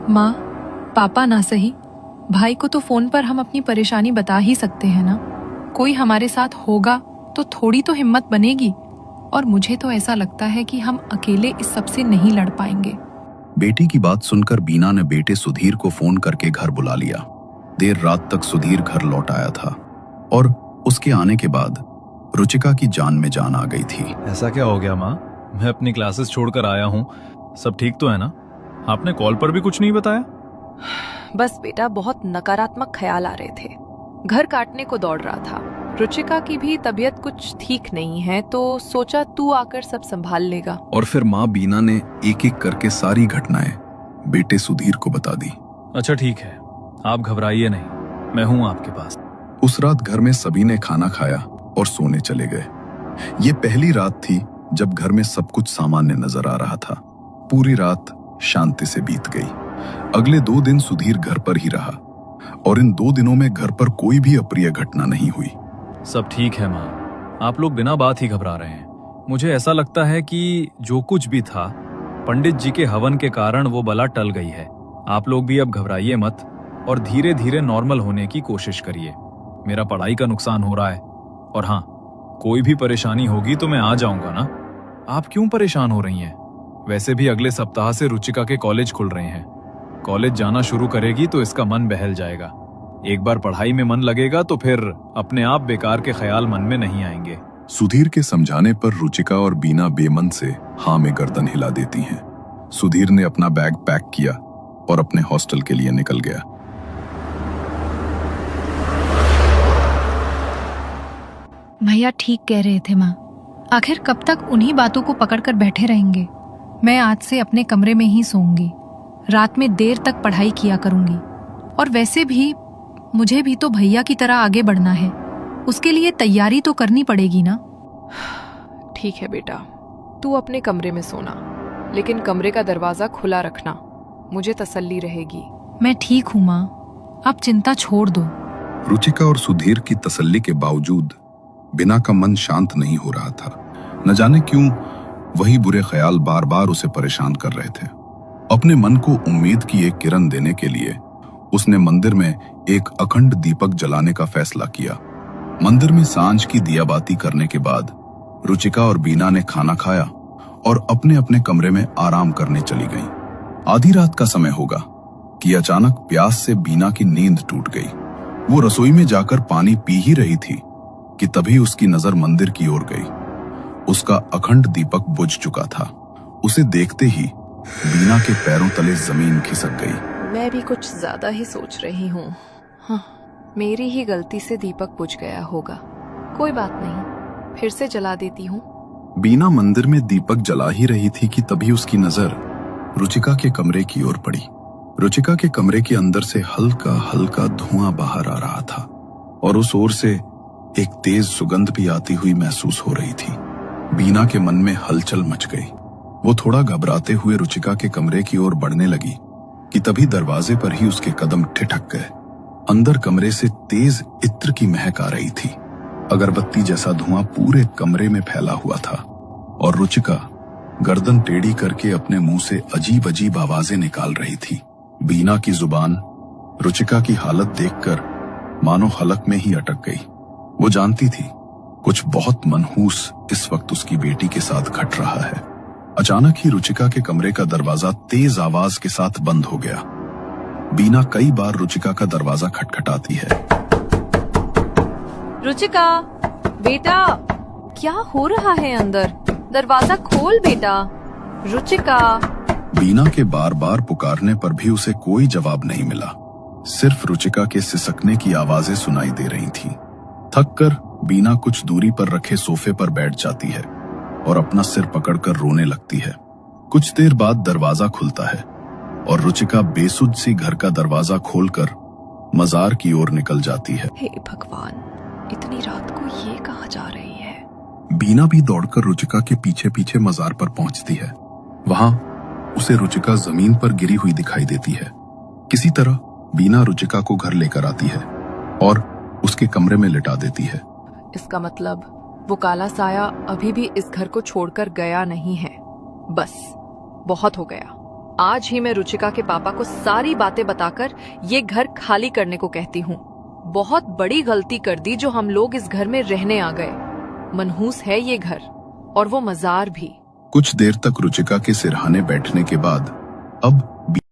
माँ, पापा ना सही, भाई को तो फोन पर हम अपनी परेशानी बता ही सकते हैं ना। कोई हमारे साथ होगा तो थोड़ी तो हिम्मत बनेगी। और मुझे तो ऐसा लगता है कि हम अकेले इस सब से नहीं लड़ पाएंगे। बेटी की बात सुनकर बीना ने बेटे सुधीर को फोन करके घर बुला लिया। देर रात तक सुधीर घर लौट आया था और उसके आने के बाद रुचिका की जान में जान आ गई थी। ऐसा क्या हो गया माँ? मैं अपनी क्लासेस छोड़कर आया हूँ, सब ठीक तो है ना? आपने कॉल पर भी कुछ नहीं बताया? बस बेटा, बहुत नकारात्मक ख्याल आ रहे थे। घर काटने को दौड़ रहा था। रुचिका की भी तबीयत कुछ ठीक नहीं है, तो सोचा तू आकर सब संभाल लेगा। और फिर माँ बीना ने एक एक करके सारी घटनाएं बेटे सुधीर को बता दी। अच्छा ठीक है, आप घबराइए नहीं, मैं हूँ आपके पास। उस रात घर में सभी ने खाना खाया और सोने चले गए। ये पहली रात थी जब घर में सब कुछ सामान्य नजर आ रहा था। पूरी रात शांति से बीत गई। अगले 2 दिन सुधीर घर पर ही रहा और इन 2 दिनों में घर पर कोई भी अप्रिय घटना नहीं हुई। सब ठीक है माँ, आप लोग बिना बात ही घबरा रहे हैं। मुझे ऐसा लगता है कि जो कुछ भी था, पंडित जी के हवन के कारण वो बला टल गई है। आप लोग भी अब घबराइए मत और धीरे धीरे नॉर्मल होने की कोशिश करिए। मेरा पढ़ाई का नुकसान हो रहा है और हाँ, कोई भी परेशानी होगी तो मैं आ जाऊंगा ना। आप क्यों परेशान हो रही हैं? वैसे भी अगले सप्ताह से रुचिका के कॉलेज खुल रहे हैं। कॉलेज जाना शुरू करेगी तो इसका मन बहल जाएगा। एक बार पढ़ाई में मन लगेगा तो फिर अपने आप बेकार के ख्याल मन में नहीं आएंगे। सुधीर के समझाने पर रुचिका और बीना बेमन से हाँ में गर्दन हिला देती हैं। सुधीर ने अपना बैग पैक किया और अपने हॉस्टल के लिए निकल गया। भैया ठीक कह रहे थे माँ, आखिर कब तक उन्हीं बातों को पकड़कर बैठे रहेंगे। मैं आज से अपने कमरे में ही सोऊंगी, रात में देर तक पढ़ाई किया करूंगी। और वैसे भी मुझे भी तो भैया की तरह आगे बढ़ना है, उसके लिए तैयारी तो करनी पड़ेगी ना। ठीक है बेटा, तू अपने कमरे में सोना, लेकिन कमरे का दरवाजा खुला रखना, मुझे तसल्ली रहेगी। मैं ठीक हूँ माँ, आप चिंता छोड़ दो। रुचिका और सुधीर की तसल्ली के बावजूद बिना का मन शांत नहीं हो रहा था। न जाने क्यों वही बुरे ख्याल बार बार उसे परेशान कर रहे थे। अपने मन को उम्मीद की एक किरण देने के लिए उसने मंदिर में एक अखंड दीपक जलाने का फैसला किया। मंदिर में सांझ की दियाबाती करने के बाद रुचिका और बीना ने खाना खाया और अपने अपने कमरे में आराम करने चली गईं। आधी रात का समय होगा कि अचानक प्यास से बीना की नींद टूट गई। वो रसोई में जाकर पानी पी ही रही थी कि तभी उसकी नजर मंदिर की ओर गई। उसका अखंड दीपक बुझ चुका था। उसे देखते ही बीना के पैरों तले जमीन खिसक गई। मैं भी कुछ ज्यादा ही सोच रही हूँ। हाँ, मेरी ही गलती से दीपक बुझ गया होगा। कोई बात नहीं, फिर से जला देती हूँ। बीना मंदिर में दीपक जला ही रही थी कि तभी उसकी नजर रुचिका के कमरे की ओर पड़ी। रुचिका के कमरे के अंदर से हल्का हल्का धुआं बाहर आ रहा था और उस ओर से एक तेज सुगंध भी आती हुई महसूस हो रही थी। बीना के मन में हलचल मच गई। वो थोड़ा घबराते हुए रुचिका के कमरे की ओर बढ़ने लगी कि तभी दरवाजे पर ही उसके कदम ठिठक गए। अंदर कमरे से तेज इत्र की महक आ रही थी। अगरबत्ती जैसा धुआं पूरे कमरे में फैला हुआ था और रुचिका गर्दन टेढ़ी करके अपने मुंह से अजीब अजीब आवाजें निकाल रही थी। बीना की जुबान रुचिका की हालत देखकर मानो हलक में ही अटक गई। वो जानती थी कुछ बहुत मनहूस इस वक्त उसकी बेटी के साथ घट रहा है। अचानक ही रुचिका के कमरे का दरवाजा तेज आवाज के साथ बंद हो गया। बीना कई बार रुचिका का दरवाजा खटखटाती है। रुचिका, बेटा, क्या हो रहा है अंदर? दरवाजा खोल बेटा। रुचिका। बीना के बार बार पुकारने पर भी उसे कोई जवाब नहीं मिला। सिर्फ रुचिका के सिसकने की आवाजें सुनाई दे रही थीं। थककर बीना कुछ दूरी पर रखे सोफे पर बैठ जाती है और अपना सिर पकड़कर रोने लगती है। कुछ देर बाद दरवाजा खुलता है और रुचिका बेसुध सी घर का दरवाजा खोलकर मजार की ओर निकल जाती है। हे भगवान, इतनी रात को ये कहाँ जा रही है? बीना भी दौड़कर रुचिका के पीछे पीछे मजार पर पहुंचती है। वहां उसे रुचिका जमीन पर गिरी हुई दिखाई देती है। किसी तरह बीना रुचिका को घर लेकर आती है और उसके कमरे में लिटा देती है। इसका मतलब वो काला साया अभी भी इस घर को छोड़कर गया नहीं है। बस बहुत हो गया, आज ही मैं रुचिका के पापा को सारी बातें बताकर ये घर खाली करने को कहती हूँ। बहुत बड़ी गलती कर दी जो हम लोग इस घर में रहने आ गए। मनहूस है ये घर और वो मजार भी। कुछ देर तक रुचिका के सिरहाने बैठने के बाद अब